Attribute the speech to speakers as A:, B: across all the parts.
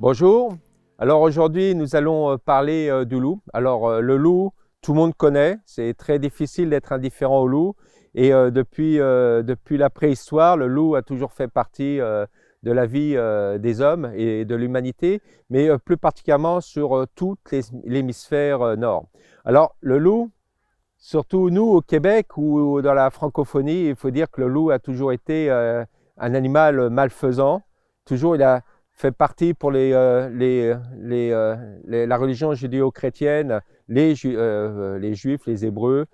A: Bonjour, alors aujourd'hui nous allons parler du loup. Alors le loup, tout le monde connaît, c'est très difficile d'être indifférent au loup et depuis la préhistoire, le loup a toujours fait partie de la vie des hommes et de l'humanité, mais plus particulièrement sur tout l'hémisphère nord. Alors le loup, surtout nous au Québec ou dans la francophonie, il faut dire que le loup a toujours été un animal malfaisant. Toujours il a fait partie pour la religion judéo-chrétienne, les juifs, les hébreux,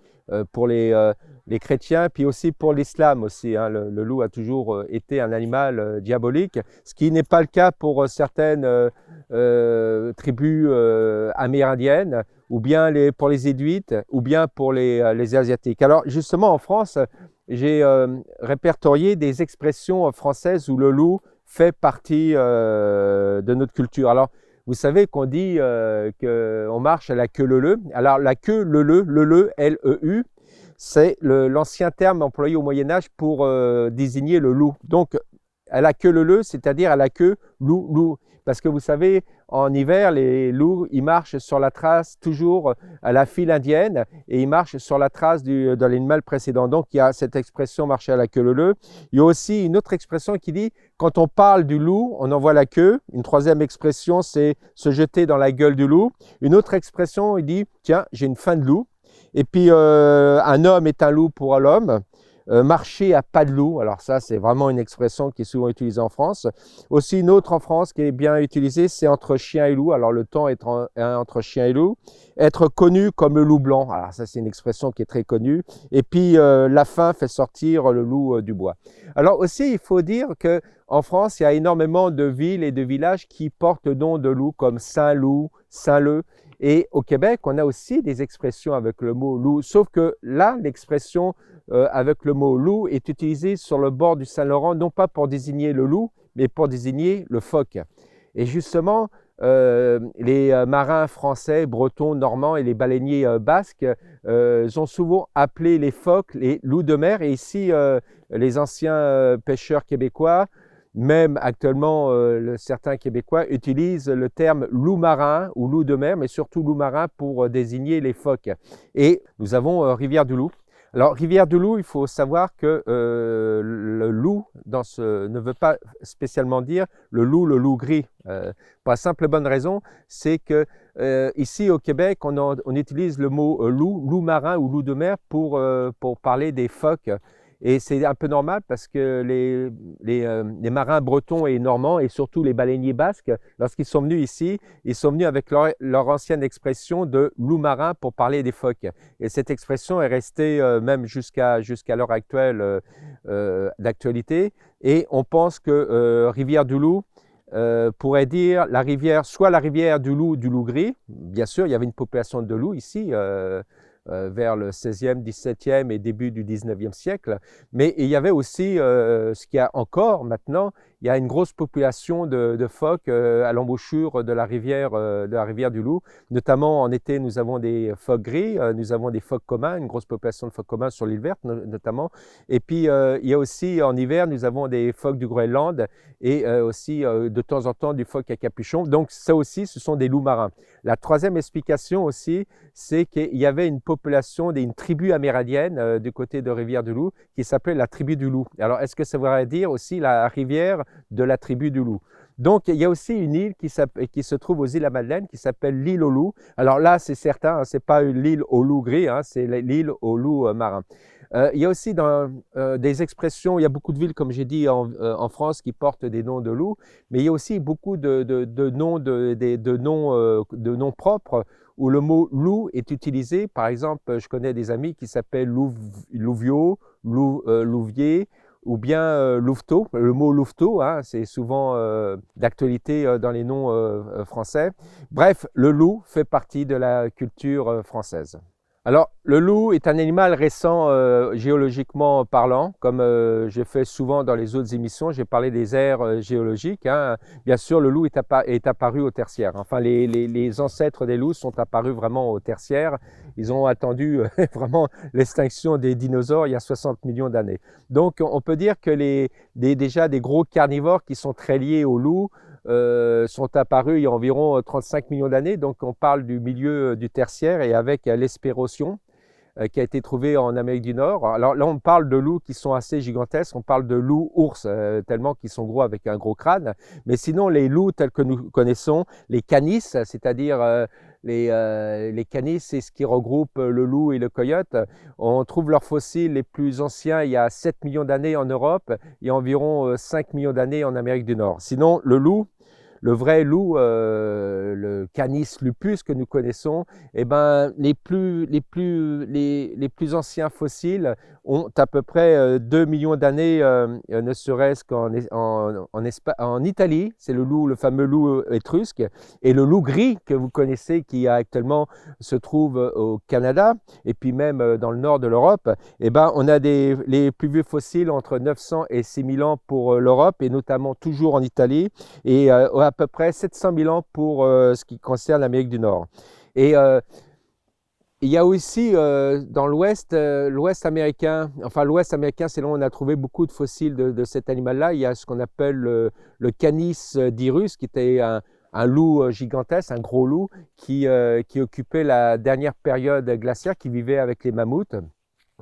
A: pour les chrétiens, puis aussi pour l'islam aussi, hein. Le loup a toujours été un animal diabolique, ce qui n'est pas le cas pour certaines tribus amérindiennes, ou bien pour les Inuits, ou bien pour les Asiatiques. Alors justement en France, j'ai répertorié des expressions françaises où le loup fait partie de notre culture. Alors, vous savez qu'on dit qu'on marche à la queue leu-leu. Alors, la queue leu-leu, L-E-U, c'est l'ancien terme employé au Moyen-Âge pour désigner le loup. Donc, à la queue leu-leu, c'est-à-dire à la queue loup-loup. Parce que vous savez, en hiver, les loups, ils marchent sur la trace toujours à la file indienne et ils marchent sur la trace de l'animal précédent. Donc, il y a cette expression marcher à la queue leu-leu. Il y a aussi une autre expression qui dit quand on parle du loup, on en voit la queue. Une troisième expression, c'est se jeter dans la gueule du loup. Une autre expression, il dit tiens, j'ai une faim de loup. Et puis, un homme est un loup pour l'homme. Marcher à pas de loup, alors ça c'est vraiment une expression qui est souvent utilisée en France. Aussi une autre en France qui est bien utilisée, c'est entre chien et loup. Alors le temps est entre chien et loup. Être connu comme le loup blanc, alors ça c'est une expression qui est très connue. Et puis la faim fait sortir le loup du bois. Alors aussi il faut dire que en France il y a énormément de villes et de villages qui portent le nom de loup comme Saint-Loup, Saint-Leu. Et au Québec, on a aussi des expressions avec le mot loup, sauf que là, l'expression avec le mot loup est utilisée sur le bord du Saint-Laurent, non pas pour désigner le loup, mais pour désigner le phoque. Et justement, les marins français, bretons, normands et les baleiniers basques ont souvent appelé les phoques les loups de mer. Et ici, les anciens pêcheurs québécois, même actuellement, certains Québécois utilisent le terme loup marin ou loup de mer, mais surtout loup marin pour désigner les phoques. Et nous avons Rivière-du-Loup. Alors, Rivière-du-Loup, il faut savoir que le loup ne veut pas spécialement dire le loup gris. Pour la simple bonne raison, c'est que ici au Québec, on utilise le mot loup marin ou loup de mer pour parler des phoques. Et c'est un peu normal parce que les marins bretons et normands et surtout les baleiniers basques, lorsqu'ils sont venus ici, ils sont venus avec leur ancienne expression de loup marin pour parler des phoques. Et cette expression est restée même jusqu'à l'heure actuelle d'actualité. Et on pense que Rivière-du-Loup pourrait dire la rivière, soit la rivière du loup gris. Bien sûr, il y avait une population de loups ici. Vers le 16e, 17e et début du 19e siècle. Mais il y avait aussi, ce qu'il y a encore maintenant, il y a une grosse population de phoques à l'embouchure de la rivière du Loup. Notamment en été, nous avons des phoques gris, nous avons des phoques communs, une grosse population de phoques communs sur l'île verte notamment. Et puis il y a aussi en hiver, nous avons des phoques du Groenland et aussi de temps en temps du phoque à capuchon. Donc ça aussi, ce sont des loups marins. La troisième explication aussi, c'est qu'il y avait une population, une tribu amérindienne du côté de Rivière-du-Loup qui s'appelait la tribu du Loup. Alors, est-ce que ça voudrait dire aussi la rivière de la tribu du Loup? Donc, il y a aussi une île qui se trouve aux îles de la Madeleine qui s'appelle l'île aux loups. Alors là, c'est certain, hein, ce n'est pas l'île aux loups gris, hein, c'est l'île aux loups marins. Il y a aussi des expressions, il y a beaucoup de villes, comme j'ai dit, en France qui portent des noms de loups, mais il y a aussi beaucoup de noms propres où le mot loup est utilisé. Par exemple, je connais des amis qui s'appellent Louvio, Louvier, ou bien louveteau. Le mot louveteau, hein, c'est souvent d'actualité dans les noms français. Bref, le loup fait partie de la culture française. Alors, le loup est un animal récent géologiquement parlant, comme j'ai fait souvent dans les autres émissions, j'ai parlé des aires géologiques. Hein. Bien sûr, le loup est apparu au tertiaire. Enfin, les ancêtres des loups sont apparus vraiment au tertiaire. Ils ont attendu vraiment l'extinction des dinosaures il y a 60 millions d'années. Donc, on peut dire que déjà des gros carnivores qui sont très liés au loup sont apparus il y a environ 35 millions d'années, donc on parle du milieu du tertiaire et avec l'espérotion qui a été trouvé en Amérique du Nord. Alors là, on parle de loups qui sont assez gigantesques, on parle de loups ours, tellement qu'ils sont gros avec un gros crâne. Mais sinon, les loups tels que nous connaissons, les canis, c'est-à-dire les canis, c'est ce qui regroupe le loup et le coyote. On trouve leurs fossiles les plus anciens il y a 7 millions d'années en Europe et environ 5 millions d'années en Amérique du Nord. Sinon, le loup, le vrai loup, le Canis lupus que nous connaissons, eh ben, les plus anciens fossiles ont à peu près 2 millions d'années, ne serait-ce qu'en Italie. C'est le fameux loup étrusque, et le loup gris que vous connaissez, qui actuellement se trouve au Canada, et puis même dans le nord de l'Europe. Eh ben, on a les plus vieux fossiles entre 900 et 6000 ans pour l'Europe, et notamment toujours en Italie, et à peu près 700 000 ans pour ce qui concerne l'Amérique du Nord. Et il y a aussi dans l'Ouest américain, c'est là où on a trouvé beaucoup de fossiles de cet animal-là. Il y a ce qu'on appelle le Canis dirus, qui était un loup gigantesque, un gros loup qui occupait la dernière période glaciaire, qui vivait avec les mammouths,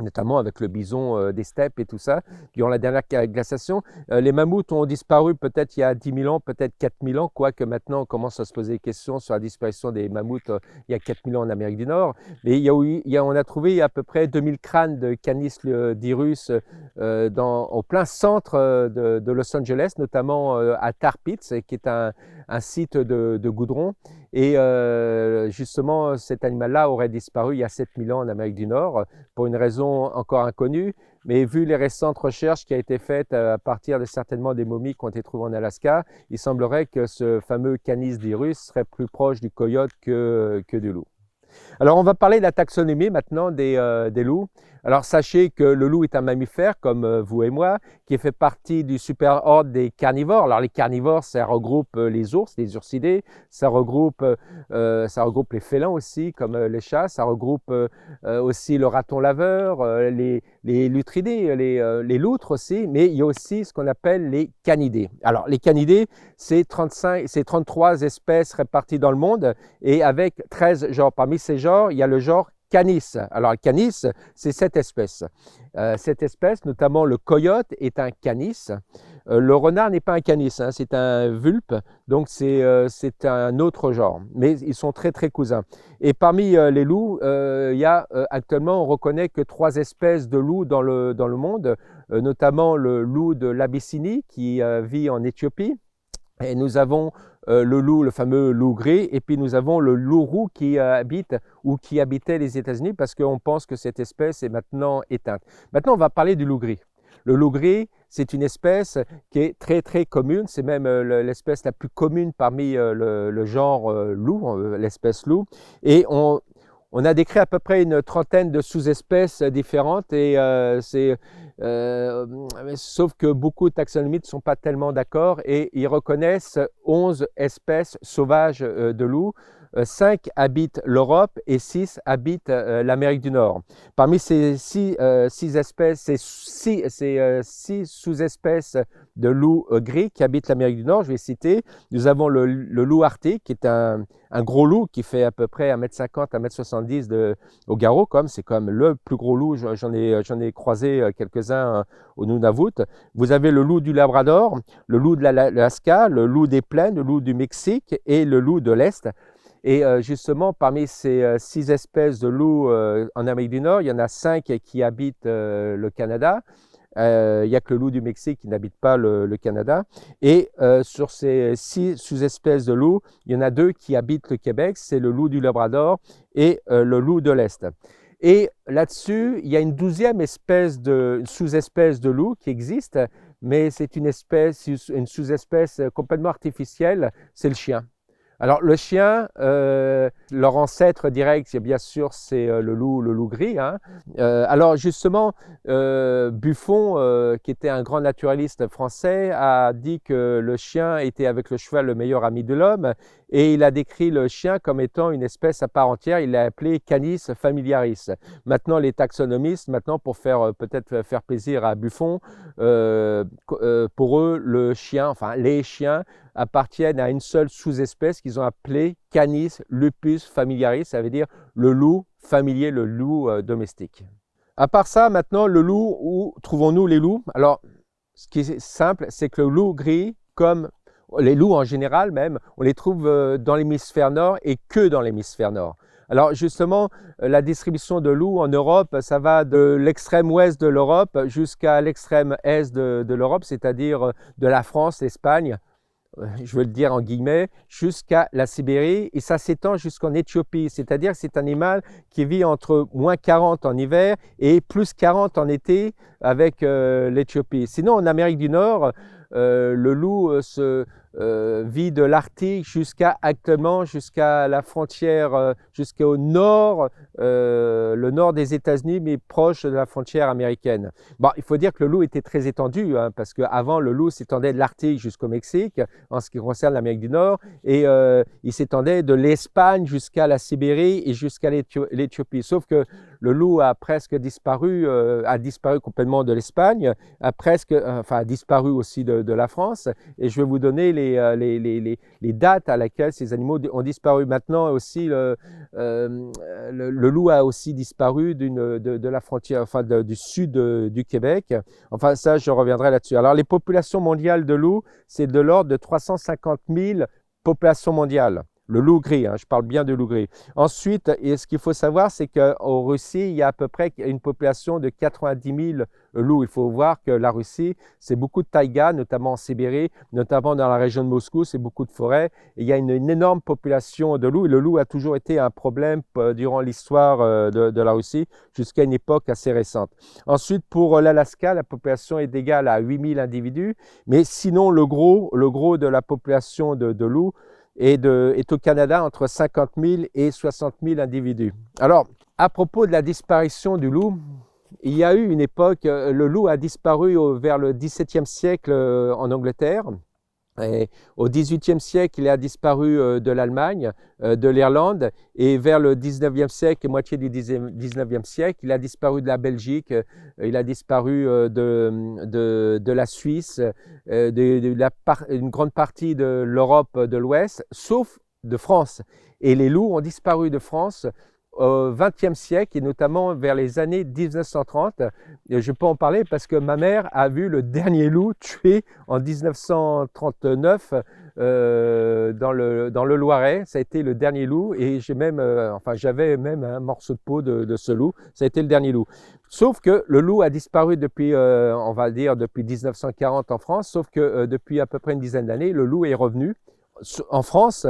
A: notamment avec le bison des steppes et tout ça, durant la dernière glaciation. Les mammouths ont disparu peut-être il y a 10 000 ans, peut-être 4 000 ans, quoique maintenant on commence à se poser des questions sur la disparition des mammouths il y a 4 000 ans en Amérique du Nord. Mais on a trouvé à peu près 2000 crânes de Canis dirus au plein centre de Los Angeles, notamment à Tar Pits, qui est un site de goudron. Et justement, cet animal-là aurait disparu il y a 7000 ans en Amérique du Nord, pour une raison encore inconnue. Mais vu les récentes recherches qui ont été faites à partir certainement des momies qui ont été trouvées en Alaska, il semblerait que ce fameux Canis dirus serait plus proche du coyote que du loup. Alors, on va parler de la taxonomie maintenant des loups. Alors, sachez que le loup est un mammifère, comme vous et moi, qui fait partie du superordre des carnivores. Alors, les carnivores, ça regroupe les ours, les ursidés, ça regroupe les félins aussi, comme les chats, ça regroupe aussi le raton laveur, les lutridés, les loutres aussi, mais il y a aussi ce qu'on appelle les canidés. Alors, les canidés, c'est 33 espèces réparties dans le monde, et avec 13 genres. Parmi ces genres, il y a le genre Canis. Alors, le Canis, c'est cette espèce. Cette espèce, notamment le coyote, est un Canis. Le renard n'est pas un Canis, hein, c'est un vulpe, donc c'est un autre genre. Mais ils sont très, très cousins. Et parmi les loups, il y a actuellement, on reconnaît que 3 espèces de loups dans le monde, notamment le loup de l'Abyssinie qui vit en Éthiopie. Et nous avons le fameux loup gris, et puis nous avons le loup roux qui habitait les États-Unis, parce qu'on pense que cette espèce est maintenant éteinte. Maintenant, on va parler du loup gris. Le loup gris, c'est une espèce qui est très très commune, c'est même l'espèce la plus commune parmi le genre loup, l'espèce loup, et on a décrit à peu près une trentaine de sous-espèces différentes, et sauf que beaucoup de taxonomistes ne sont pas tellement d'accord, et ils reconnaissent 11 espèces sauvages de loups. 5 habitent l'Europe et 6 habitent l'Amérique du Nord. Parmi ces 6 espèces, ces 6 sous-espèces de loups gris qui habitent l'Amérique du Nord, je vais citer, nous avons le loup arctique, qui est un gros loup qui fait à peu près 1,50 m, 1,70 m au garrot, c'est comme le plus gros loup. J'en ai croisé quelques-uns au Nunavut. Vous avez le loup du Labrador, le loup de l'Alaska, le loup des plaines, le loup du Mexique et le loup de l'Est. Et justement, parmi ces 6 espèces de loups en Amérique du Nord, il y en a 5 qui habitent le Canada. Il n'y a que le loup du Mexique qui n'habite pas le Canada. Et sur ces 6 sous-espèces de loups, il y en a 2 qui habitent le Québec, c'est le loup du Labrador et le loup de l'Est. Et là-dessus, il y a une 12e sous-espèce de loup qui existe, mais c'est une sous-espèce complètement artificielle, c'est le chien. Alors, le chien, leur ancêtre direct, bien sûr, c'est le loup gris. Hein. Alors, justement, Buffon, qui était un grand naturaliste français, a dit que le chien était avec le cheval le meilleur ami de l'homme, et il a décrit le chien comme étant une espèce à part entière. Il l'a appelé Canis familiaris. Maintenant, les taxonomistes, pour peut-être faire plaisir à Buffon, pour eux, les chiens appartiennent à une seule sous-espèce qu'ils ont appelée Canis lupus familiaris, ça veut dire le loup familier, le loup domestique. À part ça, maintenant, le loup, où trouvons-nous les loups? Alors, ce qui est simple, c'est que le loup gris, comme les loups en général même, on les trouve dans l'hémisphère nord et que dans l'hémisphère nord. Alors justement, la distribution de loups en Europe, ça va de l'extrême ouest de l'Europe jusqu'à l'extrême est de l'Europe, c'est-à-dire de la France, l'Espagne, je veux le dire en guillemets, jusqu'à la Sibérie, et ça s'étend jusqu'en Éthiopie, c'est-à-dire que c'est un animal qui vit entre moins 40 en hiver et plus 40 en été avec l'Éthiopie. Sinon, en Amérique du Nord, le loup vit de l'Arctique actuellement jusqu'à la frontière, jusqu'au nord, le nord des États-Unis, mais proche de la frontière américaine. Bon, il faut dire que le loup était très étendu, hein, parce qu'avant, le loup s'étendait de l'Arctique jusqu'au Mexique, en ce qui concerne l'Amérique du Nord, et il s'étendait de l'Espagne jusqu'à la Sibérie et jusqu'à l'Éthiopie. Sauf que le loup a presque disparu, a disparu complètement de l'Espagne, a disparu aussi de la France, et je vais vous donner les dates à laquelle ces animaux ont disparu. Maintenant aussi, le loup a aussi disparu de la frontière, enfin du sud du Québec. Enfin ça, je reviendrai là-dessus. Alors les populations mondiales de loups, c'est de l'ordre de 350 000 populations mondiales. Le loup gris, hein, je parle bien de loup gris. Ensuite, et ce qu'il faut savoir, c'est qu'en Russie, il y a à peu près une population de 90 000 loups. Il faut voir que la Russie, c'est beaucoup de taïga, notamment en Sibérie, notamment dans la région de Moscou, c'est beaucoup de forêts. Et il y a une énorme population de loups. Et le loup a toujours été un problème durant l'histoire de la Russie, jusqu'à une époque assez récente. Ensuite, pour l'Alaska, la population est égale à 8 000 individus. Mais sinon, le gros de la population de loups est au Canada entre 50 000 et 60 000 individus. Alors, à propos de la disparition du loup, il y a eu une époque, le loup a disparu vers le XVIIe siècle en Angleterre. Et au XVIIIe siècle, il a disparu de l'Allemagne, de l'Irlande, et vers le XIXe siècle et moitié du XIXe siècle, il a disparu de la Belgique, il a disparu de la Suisse, une grande partie de l'Europe de l'Ouest, sauf de France. Et les loups ont disparu de France au XXe siècle et notamment vers les années 1930. Je peux en parler parce que ma mère a vu le dernier loup tué en 1939 dans le Loiret. Ça a été le dernier loup et j'avais même un morceau de peau de ce loup. Ça a été le dernier loup. Sauf que le loup a disparu depuis, on va dire, depuis 1940 en France, sauf que depuis à peu près une dizaine d'années, le loup est revenu en France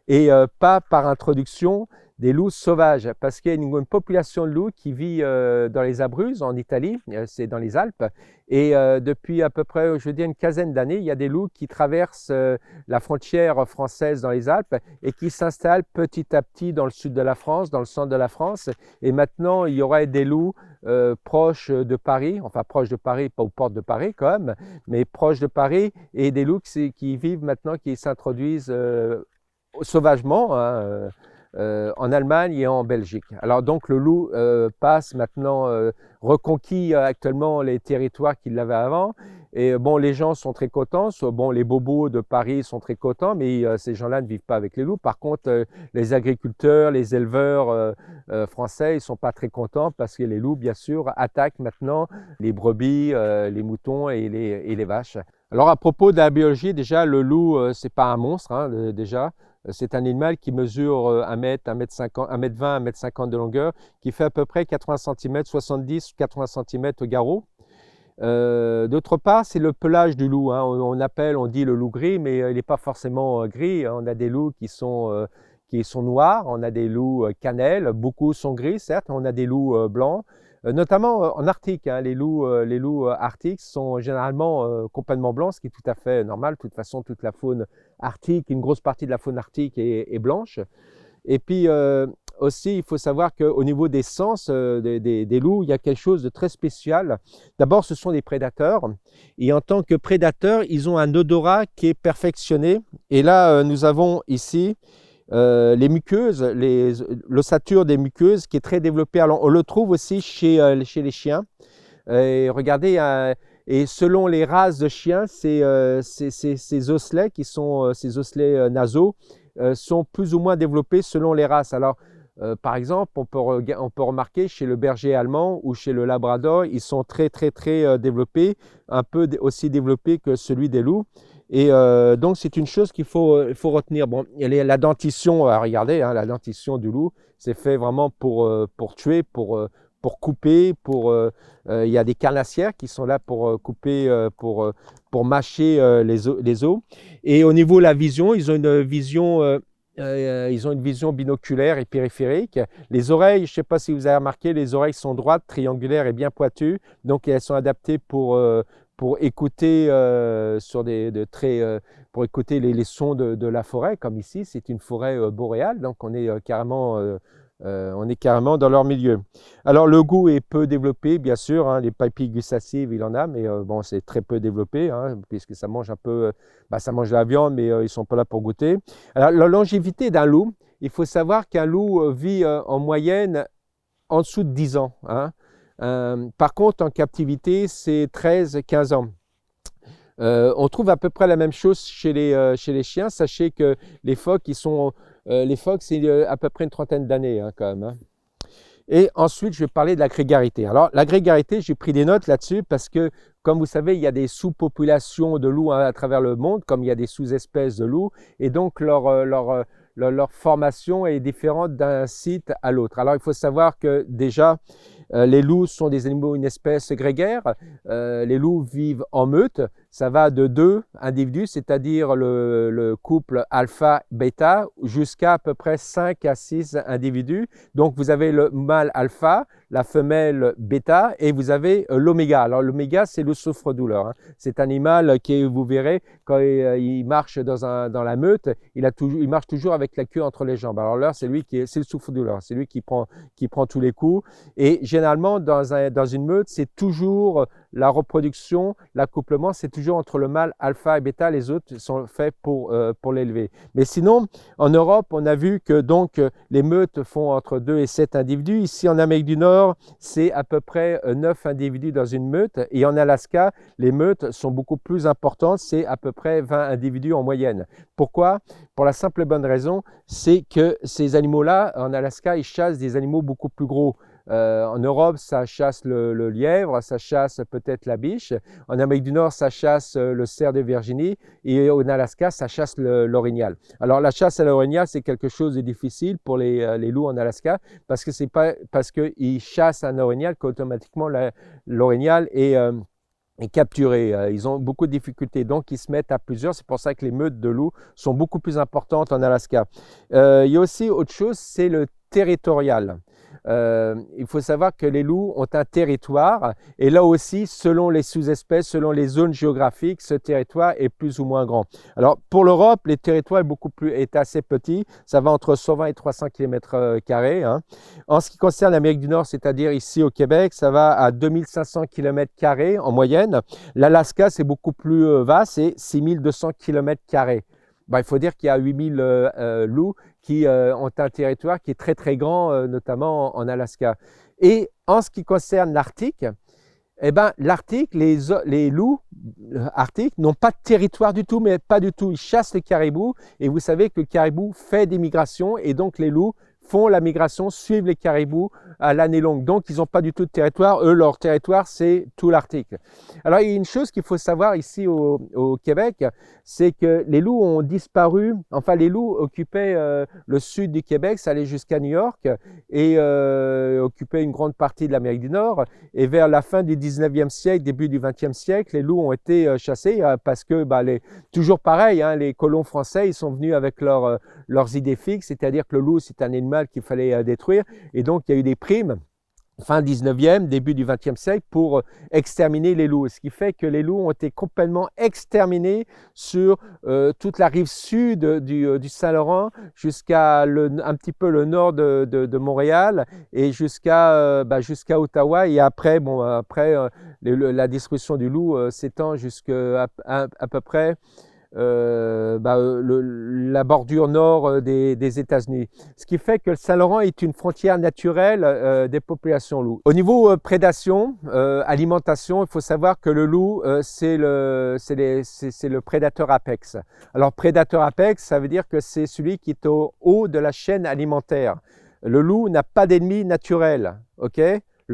A: et pas par introduction des loups sauvages, parce qu'il y a une population de loups qui vit dans les Abruzzes, en Italie, c'est dans les Alpes, et depuis à peu près, je veux dire, une quinzaine d'années, il y a des loups qui traversent la frontière française dans les Alpes et qui s'installent petit à petit dans le sud de la France, dans le centre de la France, et maintenant, il y aurait des loups proches de Paris, enfin proches de Paris, pas aux portes de Paris quand même, mais proches de Paris, et des loups qui vivent maintenant, qui s'introduisent sauvagement, hein, en Allemagne et en Belgique. Alors donc le loup passe maintenant, reconquis actuellement les territoires qu'il avait avant. Et bon, les gens sont très contents. Bon, les bobos de Paris sont très contents, mais ces gens-là ne vivent pas avec les loups. Par contre, les agriculteurs, les éleveurs français, ils ne sont pas très contents parce que les loups, bien sûr, attaquent maintenant les brebis, les moutons et les vaches. Alors à propos de la biologie, déjà, le loup, c'est pas un monstre, hein, déjà. C'est un animal qui mesure 1 mètre, 1 mètre 50, 1 mètre 20, 1 mètre 50 de longueur, qui fait à peu près 80 cm, 70 ou 80 cm au garrot. D'autre part, c'est le pelage du loup, hein. On dit le loup gris, mais il n'est pas forcément gris. On a des loups qui sont noirs, on a des loups cannelle, beaucoup sont gris, certes, on a des loups blancs. Notamment en Arctique, hein, les loups arctiques sont généralement complètement blancs, ce qui est tout à fait normal. De toute façon, toute la faune arctique, une grosse partie de la faune arctique est blanche. Et puis aussi, il faut savoir qu'au niveau des sens des loups, il y a quelque chose de très spécial. D'abord, ce sont des prédateurs. Et en tant que prédateurs, ils ont un odorat qui est perfectionné. Et là, nous avons ici les muqueuses, l'ossature des muqueuses qui est très développée. Alors, on le trouve aussi chez les chiens. Et regardez, Et selon les races de chiens, ces osselets qui sont ces osselets nasaux sont plus ou moins développés selon les races. Alors, par exemple, on peut remarquer chez le berger allemand ou chez le labrador, ils sont très développés, un peu aussi développés que celui des loups. Et donc, c'est une chose qu'il faut retenir. Bon, la dentition, regardez, hein, la dentition du loup, c'est fait vraiment pour tuer, pour couper, il y a des carnassières qui sont là pour couper, pour mâcher les os. Et au niveau de la vision, ils ont une vision binoculaire et périphérique. Les oreilles, je ne sais pas si vous avez remarqué, les oreilles sont droites, triangulaires et bien pointues. Donc, elles sont adaptées pour écouter pour écouter les sons de la forêt, comme ici. C'est une forêt boréale, donc on est carrément dans leur milieu. Alors le goût est peu développé, bien sûr, hein, les papilles gustatives, il en a, mais bon, c'est très peu développé, hein, puisque ça mange un peu, ça mange de la viande, mais ils ne sont pas là pour goûter. Alors la longévité d'un loup, il faut savoir qu'un loup vit en moyenne en dessous de 10 ans. Hein. Par contre, en captivité, c'est 13-15 ans. On trouve à peu près la même chose chez les chiens. Sachez que les phoques, c'est à peu près une trentaine d'années, hein, quand même. Hein. Et ensuite, je vais parler de la grégarité. Alors, la grégarité, j'ai pris des notes là-dessus parce que, comme vous savez, il y a des sous-populations de loups à travers le monde, comme il y a des sous-espèces de loups, et donc leur formation est différente d'un site à l'autre. Alors, il faut savoir que déjà, les loups sont des animaux, une espèce grégaire. Les loups vivent en meute. Ça va de 2 individus, c'est-à-dire le couple alpha-bêta, jusqu'à à peu près 5 à 6 individus. Donc, vous avez le mâle alpha, la femelle bêta, et vous avez l'oméga. Alors, l'oméga, c'est le souffre-douleur. Hein. C'est un animal qui, vous verrez, quand il marche dans la meute, il marche toujours avec la queue entre les jambes. Alors là, c'est le souffre-douleur. C'est lui qui prend tous les coups. Et généralement, dans une meute, c'est toujours la reproduction, l'accouplement, c'est toujours entre le mâle alpha et bêta. Les autres sont faits pour l'élever. Mais sinon, en Europe, on a vu que donc les meutes font entre 2 et 7 individus. Ici, en Amérique du Nord, c'est à peu près 9 individus dans une meute. Et en Alaska, les meutes sont beaucoup plus importantes. C'est à peu près 20 individus en moyenne. Pourquoi? Pour la simple et bonne raison, c'est que ces animaux-là, en Alaska, ils chassent des animaux beaucoup plus gros. En Europe, ça chasse le lièvre, ça chasse peut-être la biche. En Amérique du Nord, ça chasse le cerf de Virginie. Et en Alaska, ça chasse l'orignal. Alors, la chasse à l'orignal, c'est quelque chose de difficile pour les loups en Alaska parce que c'est pas parce qu'ils chassent un orignal qu'automatiquement l'orignal est capturés. Ils ont beaucoup de difficultés, donc ils se mettent à plusieurs. C'est pour ça que les meutes de loups sont beaucoup plus importantes en Alaska. Il y a aussi autre chose, c'est le territorial. Il faut savoir que les loups ont un territoire et là aussi, selon les sous-espèces, selon les zones géographiques, ce territoire est plus ou moins grand. Alors pour l'Europe, les territoires est assez petit, ça va entre 120 et 300 km². Hein. En ce qui concerne l'Amérique du Nord, c'est-à-dire ici au Québec, ça va à 2500 km² en moyenne. L'Alaska, c'est beaucoup plus vaste, c'est 6200 km². Ben, il faut dire qu'il y a 8000 loups qui ont un territoire qui est très grand, notamment en Alaska. Et en ce qui concerne l'Arctique, eh ben, l'Arctique, les loups arctiques n'ont pas de territoire du tout, mais pas du tout. Ils chassent les caribous et vous savez que le caribou fait des migrations et donc les loups font la migration, suivent les caribous à l'année longue. Donc, ils n'ont pas du tout de territoire. Eux, leur territoire, c'est tout l'Arctique. Alors, il y a une chose qu'il faut savoir ici au Québec, c'est que les loups ont disparu. Enfin, les loups occupaient le sud du Québec, ça allait jusqu'à New York et occupaient une grande partie de l'Amérique du Nord. Et vers la fin du 19e siècle, début du 20e siècle, les loups ont été chassés parce que, toujours pareil, hein, les colons français, ils sont venus avec leurs idées fixes, c'est-à-dire que le loup, c'est un animal qu'il fallait détruire. Et donc, il y a eu des primes fin 19e, début du 20e siècle pour exterminer les loups. Ce qui fait que les loups ont été complètement exterminés sur toute la rive sud du Saint-Laurent jusqu'à un petit peu le nord de Montréal et jusqu'à Ottawa. Et après, la distribution du loup s'étend jusqu'à à peu près la bordure nord des États-Unis. Ce qui fait que le Saint-Laurent est une frontière naturelle des populations loups. Au niveau prédation, alimentation, il faut savoir que le loup, c'est le prédateur apex. Alors prédateur apex, ça veut dire que c'est celui qui est au haut de la chaîne alimentaire. Le loup n'a pas d'ennemi naturel, ok?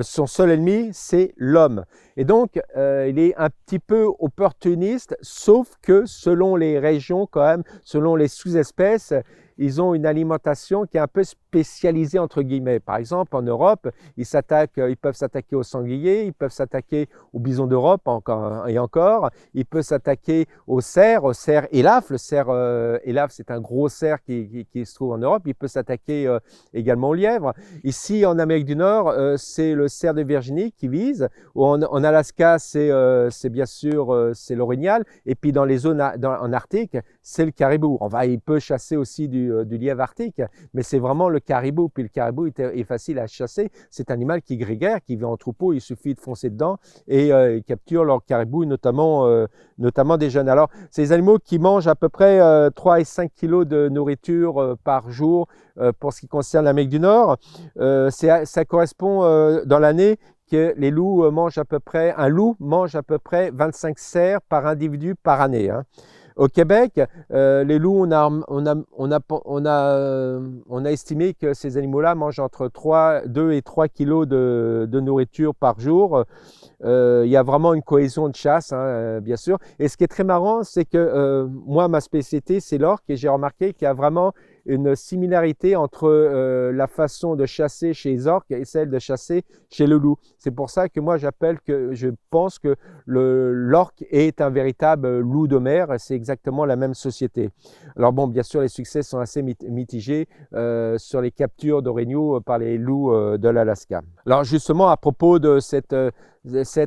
A: Son seul ennemi, c'est l'homme. Et donc, il est un petit peu opportuniste, sauf que selon les régions, quand même, selon les sous-espèces, ils ont une alimentation qui est un peu spécialisée, entre guillemets. Par exemple, en Europe, ils peuvent s'attaquer aux sangliers, ils peuvent s'attaquer aux bisons d'Europe, encore. Ils peuvent s'attaquer aux cerfs élaphes. Le cerf élaphe, c'est un gros cerf qui se trouve en Europe. Il peut s'attaquer également aux lièvres. Ici, en Amérique du Nord, c'est le cerf de Virginie qui vise. En Alaska, c'est bien sûr c'est l'orignal. Et puis dans les zones en Arctique, c'est le caribou. Il peut chasser aussi du lièvre arctique, mais c'est vraiment le caribou. Puis le caribou est facile à chasser. C'est un animal qui est grégaire, qui vit en troupeau. Il suffit de foncer dedans et il capture leur caribou, notamment des jeunes. Alors, c'est des animaux qui mangent à peu près 3 et 5 kilos de nourriture par jour pour ce qui concerne l'Amérique du Nord. Ça correspond dans l'année que les loups mangent un loup mange à peu près 25 cerfs par individu par année. Hein. Au Québec, les loups, on a estimé que ces animaux-là mangent entre 2 et 3 kilos de nourriture par jour. Il y a vraiment une cohésion de chasse, hein, bien sûr. Et ce qui est très marrant, c'est que moi, ma spécialité, c'est l'orque, et j'ai remarqué qu'il y a vraiment une similarité entre la façon de chasser chez les orques et celle de chasser chez le loup. C'est pour ça que moi, je pense que l'orque est un véritable loup de mer. C'est exactement la même société. Alors bon, bien sûr, les succès sont assez mitigés sur les captures d'orignaux par les loups de l'Alaska. Alors justement, à propos de cette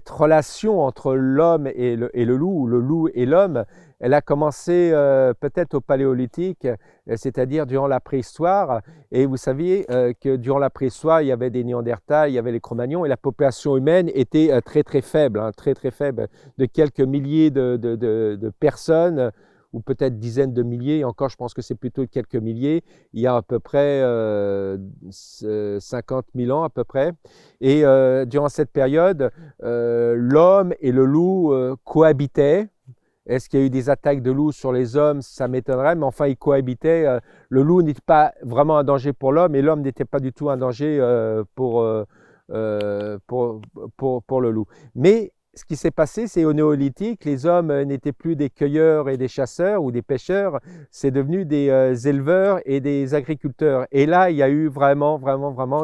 A: relation entre l'homme et le loup, ou le loup et l'homme, elle a commencé peut-être au Paléolithique, c'est-à-dire durant la préhistoire. Et vous saviez que durant la préhistoire, il y avait des Néandertals, il y avait les Cro-Magnons, et la population humaine était très très faible, hein, très très faible, de quelques milliers de personnes, ou peut-être dizaines de milliers, et encore je pense que c'est plutôt quelques milliers, il y a à peu près 50 000 ans à peu près. Et durant cette période, l'homme et le loup cohabitaient. Est-ce qu'il y a eu des attaques de loups sur les hommes? Ça m'étonnerait, mais enfin, ils cohabitaient. Le loup n'était pas vraiment un danger pour l'homme, et l'homme n'était pas du tout un danger pour le loup. Mais ce qui s'est passé, c'est au néolithique, les hommes n'étaient plus des cueilleurs et des chasseurs ou des pêcheurs, c'est devenu des éleveurs et des agriculteurs. Et là, il y a eu vraiment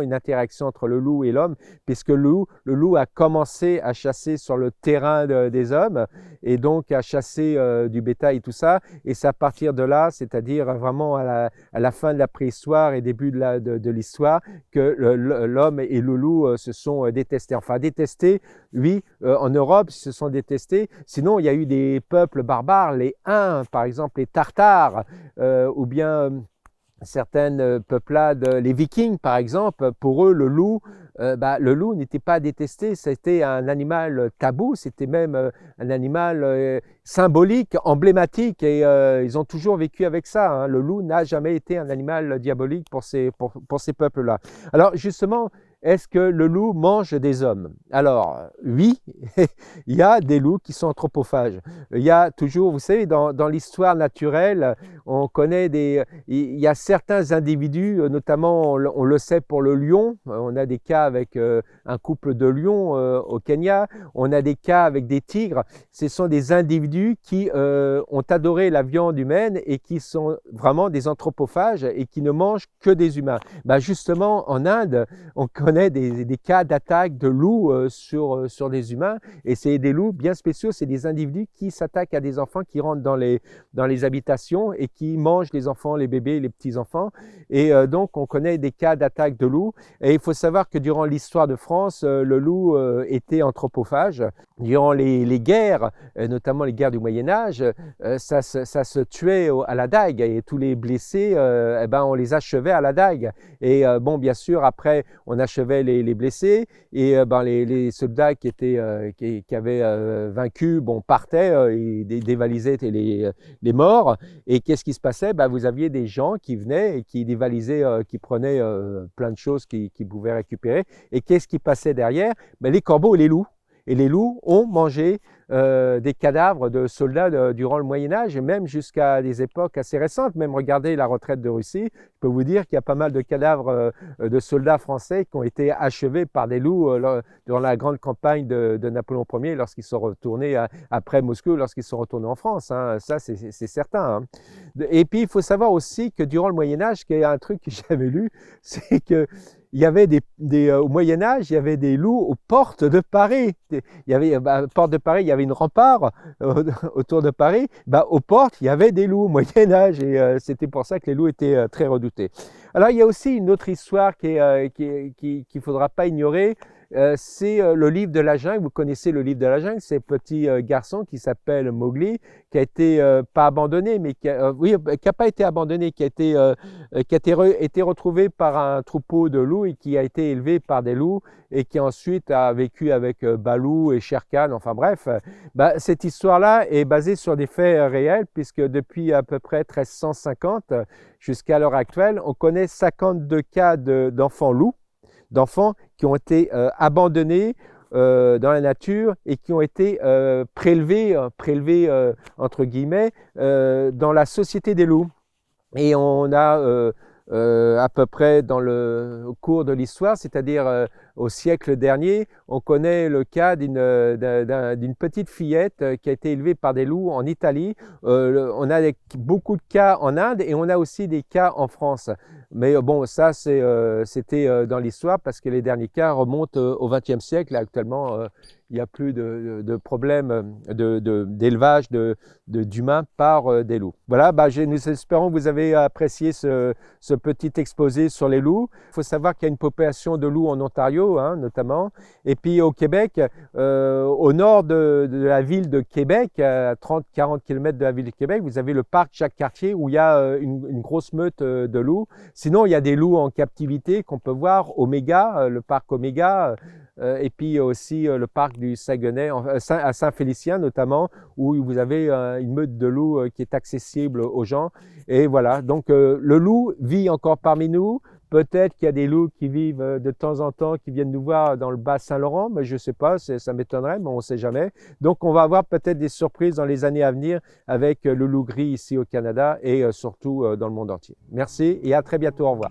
A: une interaction entre le loup et l'homme, puisque le loup a commencé à chasser sur le terrain des hommes, et donc à chasser du bétail et tout ça. Et c'est à partir de là, c'est-à-dire vraiment à la fin de la préhistoire et début de l'histoire, que l'homme et le loup se sont détestés. Enfin, détestés, oui, en Europe, ils se sont détestés. Sinon, il y a eu des peuples barbares, les Huns, par exemple, les Tartares, ou bien certaines peuplades, les Vikings, par exemple. Pour eux, le loup n'était pas détesté, c'était un animal tabou, c'était même un animal symbolique, emblématique, et ils ont toujours vécu avec ça. Hein. Le loup n'a jamais été un animal diabolique pour ces peuples-là. Alors, justement, est-ce que le loup mange des hommes? Alors, oui, il y a des loups qui sont anthropophages. Il y a toujours, vous savez, dans l'histoire naturelle, on connaît il y a certains individus, notamment, on le sait pour le lion, on a des cas avec un couple de lions au Kenya, on a des cas avec des tigres. Ce sont des individus qui ont adoré la viande humaine et qui sont vraiment des anthropophages et qui ne mangent que des humains. Justement, en Inde, on connaît des cas d'attaque de loups sur des humains, et c'est des loups bien spéciaux, c'est des individus qui s'attaquent à des enfants qui rentrent dans les habitations et qui mangent les enfants, les bébés, les petits-enfants. Et donc, on connaît des cas d'attaque de loups. Et il faut savoir que durant l'histoire de France, le loup était anthropophage. Durant les guerres, notamment les guerres du Moyen-Âge, ça se tuait à la dague, et tous les blessés, on les achevait à la dague. Et bon, bien sûr, après, on achevait achevaient les blessés et les soldats qui avaient vaincu partaient et dévalisaient les morts. Et qu'est-ce qui se passait? Vous aviez des gens qui venaient et qui dévalisaient, qui prenaient plein de choses qu'ils pouvaient récupérer. Et qu'est-ce qui passait derrière? Les corbeaux et les loups. Et les loups ont mangé des cadavres de soldats durant le Moyen-Âge et même jusqu'à des époques assez récentes. Même regardez la retraite de Russie, je peux vous dire qu'il y a pas mal de cadavres de soldats français qui ont été achevés par des loups durant la grande campagne de Napoléon Ier lorsqu'ils sont retournés après Moscou, lorsqu'ils sont retournés en France. Hein. Ça, c'est certain. Hein. Et puis, il faut savoir aussi que durant le Moyen-Âge, qu'il y a un truc que j'avais lu, c'est que il y avait au Moyen-Âge, il y avait des loups aux portes de Paris. Il y avait, porte de Paris, il y avait une rempart autour de Paris. Aux portes, il y avait des loups au Moyen-Âge et c'était pour ça que les loups étaient très redoutés. Alors, il y a aussi une autre histoire qu'il ne faudra pas ignorer. C'est le livre de la jungle. Vous connaissez le livre de la jungle, c'est un petit garçon qui s'appelle Mowgli, qui a été pas abandonné, mais qui n'a pas été abandonné, qui a été retrouvé par un troupeau de loups et qui a été élevé par des loups et qui ensuite a vécu avec Balou et Shere Khan. Enfin bref, cette histoire-là est basée sur des faits réels puisque depuis à peu près 1350 jusqu'à l'heure actuelle, on connaît 52 cas d'enfants loups, d'enfants qui ont été abandonnés dans la nature et qui ont été prélevés entre guillemets, dans la société des loups. Et on a à peu près au cours de l'histoire, c'est-à-dire au siècle dernier, on connaît le cas d'une petite fillette qui a été élevée par des loups en Italie. On a beaucoup de cas en Inde et on a aussi des cas en France. Mais bon, ça c'était dans l'histoire parce que les derniers cas remontent au XXe siècle. Actuellement, il n'y a plus de problème d'élevage d'humains par des loups. Voilà, nous espérons que vous avez apprécié ce petit exposé sur les loups. Il faut savoir qu'il y a une population de loups en Ontario, hein, notamment. Et puis au Québec, au nord de la ville de Québec, à 30-40 km de la ville de Québec, vous avez le parc Jacques-Cartier où il y a une grosse meute de loups. Sinon, il y a des loups en captivité qu'on peut voir, Omega, le parc Omega, et puis aussi le parc du Saguenay, à Saint-Félicien notamment, où vous avez une meute de loups qui est accessible aux gens. Et voilà, donc le loup vit encore parmi nous. Peut-être qu'il y a des loups qui vivent de temps en temps, qui viennent nous voir dans le Bas-Saint-Laurent, mais je ne sais pas, ça m'étonnerait, mais on ne sait jamais. Donc on va avoir peut-être des surprises dans les années à venir avec le loup gris ici au Canada et surtout dans le monde entier. Merci et à très bientôt, au revoir.